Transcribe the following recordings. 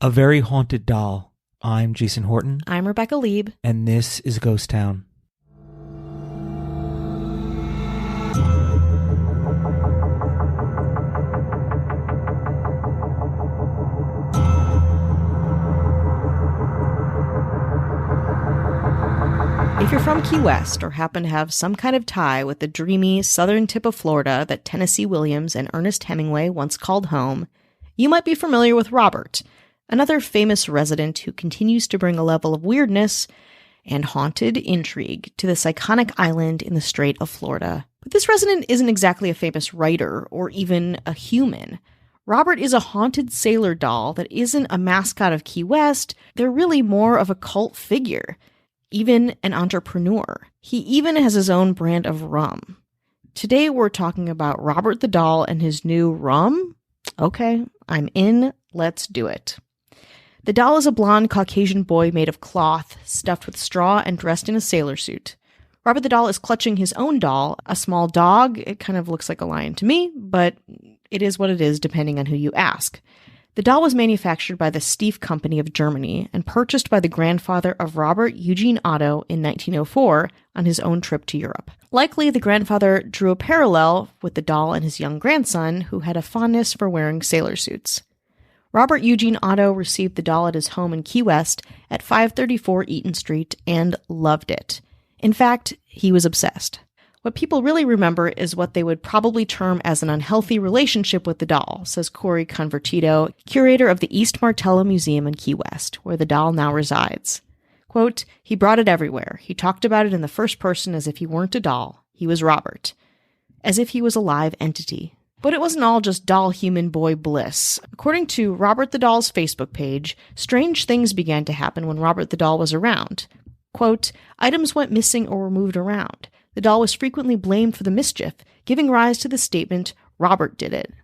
A Very Haunted Doll. I'm Jason Horton. I'm Rebecca Lieb. And this is Ghost Town. If you're from Key West or happen to have some kind of tie with the dreamy southern tip of Florida that Tennessee Williams and Ernest Hemingway once called home, you might be familiar with Robert, another famous resident who continues to bring a level of weirdness and haunted intrigue to this iconic island in the Strait of Florida. But this resident isn't exactly a famous writer or even a human. Robert is a haunted sailor doll that isn't a mascot of Key West. They're really more of a cult figure. Even an entrepreneur. He even has his own brand of rum. Today we're talking about Robert the Doll and his new rum? Okay, I'm in. Let's do it. The doll is a blonde Caucasian boy made of cloth, stuffed with straw and dressed in a sailor suit. Robert the Doll is clutching his own doll, a small dog. It kind of looks like a lion to me, but it is what it is depending on who you ask. The doll was manufactured by the Steiff Company of Germany and purchased by the grandfather of Robert Eugene Otto in 1904 on his own trip to Europe. Likely, the grandfather drew a parallel with the doll and his young grandson, who had a fondness for wearing sailor suits. Robert Eugene Otto received the doll at his home in Key West at 534 Eaton Street and loved it. In fact, he was obsessed. What people really remember is what they would probably term as an unhealthy relationship with the doll, says Corey Convertito, curator of the East Martello Museum in Key West, where the doll now resides. Quote, he brought it everywhere. He talked about it in the first person as if he weren't a doll. He was Robert. As if he was a live entity. But it wasn't all just doll-human-boy bliss. According to Robert the Doll's Facebook page, strange things began to happen when Robert the Doll was around. Quote, items went missing or were moved around. The doll was frequently blamed for the mischief, giving rise to the statement, Robert did it.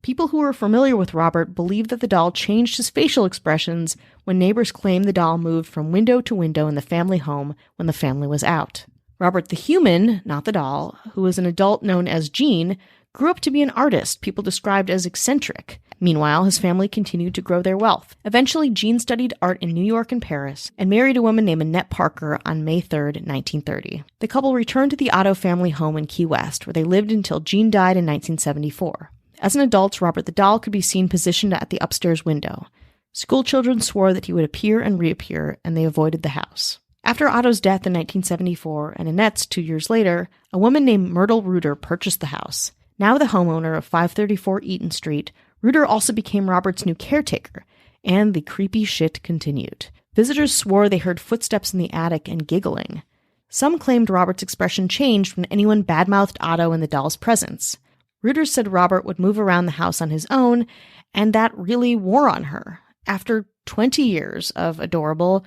People who were familiar with Robert believed that the doll changed his facial expressions when neighbors claimed the doll moved from window to window in the family home when the family was out. Robert the human, not the doll, who was an adult known as Gene, grew up to be an artist people described as eccentric. Meanwhile, his family continued to grow their wealth. Eventually, Gene studied art in New York and Paris and married a woman named Annette Parker on May 3, 1930. The couple returned to the Otto family home in Key West, where they lived until Gene died in 1974. As an adult, Robert the Doll could be seen positioned at the upstairs window. Schoolchildren swore that he would appear and reappear, and they avoided the house. After Otto's death in 1974 and Annette's 2 years later, a woman named Myrtle Reuter purchased the house. Now the homeowner of 534 Eaton Street, Reuter also became Robert's new caretaker, and the creepy shit continued. Visitors swore they heard footsteps in the attic and giggling. Some claimed Robert's expression changed when anyone badmouthed Otto in the doll's presence. Reuter said Robert would move around the house on his own, and that really wore on her. After 20 years of adorable,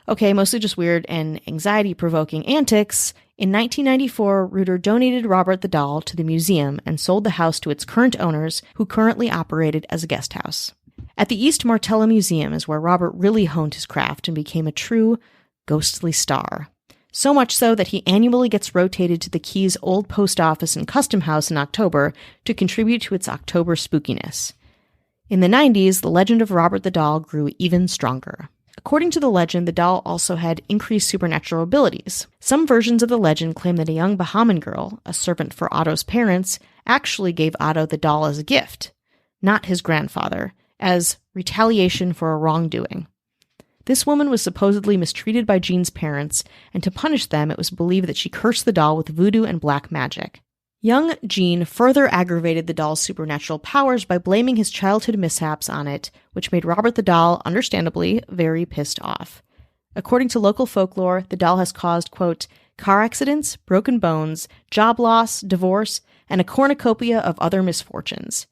mostly just weird and anxiety-provoking antics, in 1994, Reuter donated Robert the Doll to the museum and sold the house to its current owners, who currently operate it as a guest house. At the East Martello Museum is where Robert really honed his craft and became a true ghostly star. So much so that he annually gets rotated to the Keys' old post office and custom house in October to contribute to its October spookiness. In the 90s, the legend of Robert the Doll grew even stronger. According to the legend, the doll also had increased supernatural abilities. Some versions of the legend claim that a young Bahamian girl, a servant for Otto's parents, actually gave Otto the doll as a gift, not his grandfather, as retaliation for a wrongdoing. This woman was supposedly mistreated by Gene's parents, and to punish them, it was believed that she cursed the doll with voodoo and black magic. Young Gene further aggravated the doll's supernatural powers by blaming his childhood mishaps on it, which made Robert the Doll, understandably, very pissed off. According to local folklore, the doll has caused, quote, car accidents, broken bones, job loss, divorce, and a cornucopia of other misfortunes.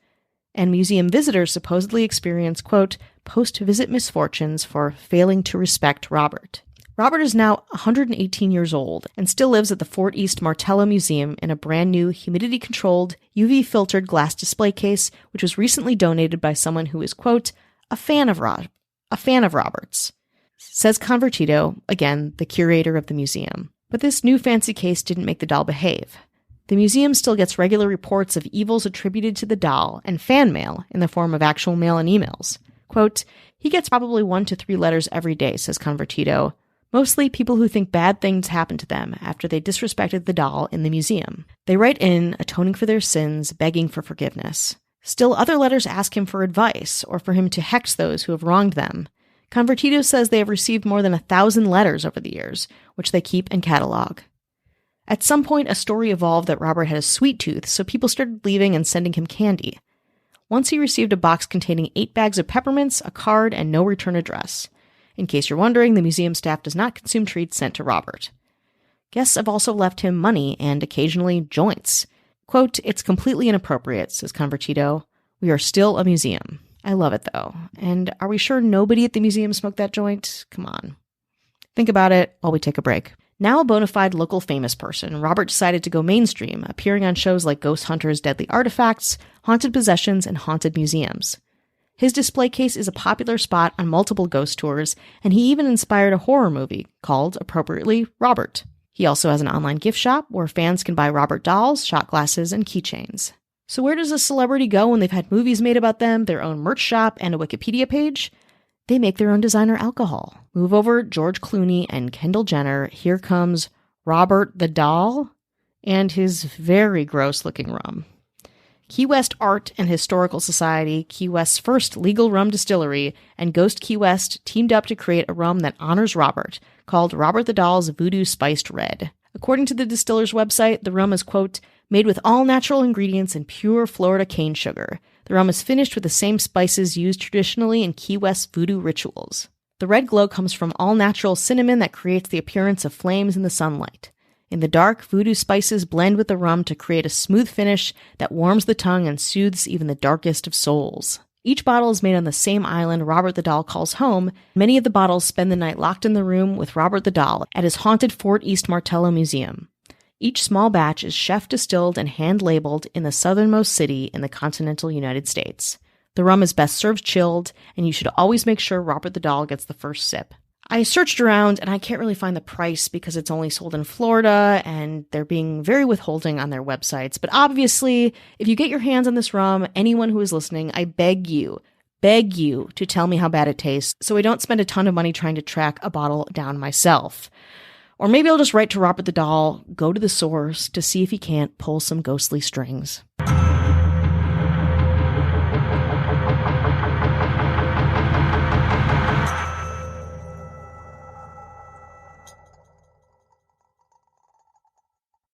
And museum visitors supposedly experience, quote, post-visit misfortunes for failing to respect Robert. Robert is now 118 years old and still lives at the Fort East Martello Museum in a brand new humidity-controlled, UV-filtered glass display case, which was recently donated by someone who is, quote, a fan of Robert's, says Convertito, again, the curator of the museum. But this new fancy case didn't make the doll behave. The museum still gets regular reports of evils attributed to the doll and fan mail in the form of actual mail and emails. Quote, "He gets probably 1 to 3 letters every day," says Convertito. "Mostly people who think bad things happened to them after they disrespected the doll in the museum. They write in, atoning for their sins, begging for forgiveness. Still, other letters ask him for advice, or for him to hex those who have wronged them. Convertito says they have received more than 1,000 letters over the years, which they keep and catalog. At some point, a story evolved that Robert had a sweet tooth, so people started leaving and sending him candy. Once he received a box containing 8 bags of peppermints, a card, and no return address. In case you're wondering, the museum staff does not consume treats sent to Robert. Guests have also left him money and occasionally joints. Quote, "It's completely inappropriate," says Convertito. "We are still a museum." I love it, though. And are we sure nobody at the museum smoked that joint? Come on. Think about it while we take a break. Now a bona fide local famous person, Robert decided to go mainstream, appearing on shows like Ghost Hunters' Deadly Artifacts, Haunted Possessions, and Haunted Museums. His display case is a popular spot on multiple ghost tours, and he even inspired a horror movie called, appropriately, Robert. He also has an online gift shop where fans can buy Robert dolls, shot glasses, and keychains. So where does a celebrity go when they've had movies made about them, their own merch shop, and a Wikipedia page? They make their own designer alcohol. Move over George Clooney and Kendall Jenner. Here comes Robert the Doll and his very gross-looking rum. Key West Art and Historical Society, Key West's first legal rum distillery, and Ghost Key West teamed up to create a rum that honors Robert, called Robert the Doll's Voodoo Spiced Red. According to the distiller's website, the rum is, quote, "made with all natural ingredients and pure Florida cane sugar. The rum is finished with the same spices used traditionally in Key West voodoo rituals. The red glow comes from all-natural cinnamon that creates the appearance of flames in the sunlight. In the dark, voodoo spices blend with the rum to create a smooth finish that warms the tongue and soothes even the darkest of souls. Each bottle is made on the same island Robert the Doll calls home. Many of the bottles spend the night locked in the room with Robert the Doll at his haunted Fort East Martello Museum. Each small batch is chef-distilled and hand-labeled in the southernmost city in the continental United States. The rum is best served chilled, and you should always make sure Robert the Doll gets the first sip." I searched around, and I can't really find the price because it's only sold in Florida, and they're being very withholding on their websites. But obviously, if you get your hands on this rum, anyone who is listening, I beg you to tell me how bad it tastes so I don't spend a ton of money trying to track a bottle down myself. Or maybe I'll just write to Robert the Doll, go to the source to see if he can't pull some ghostly strings.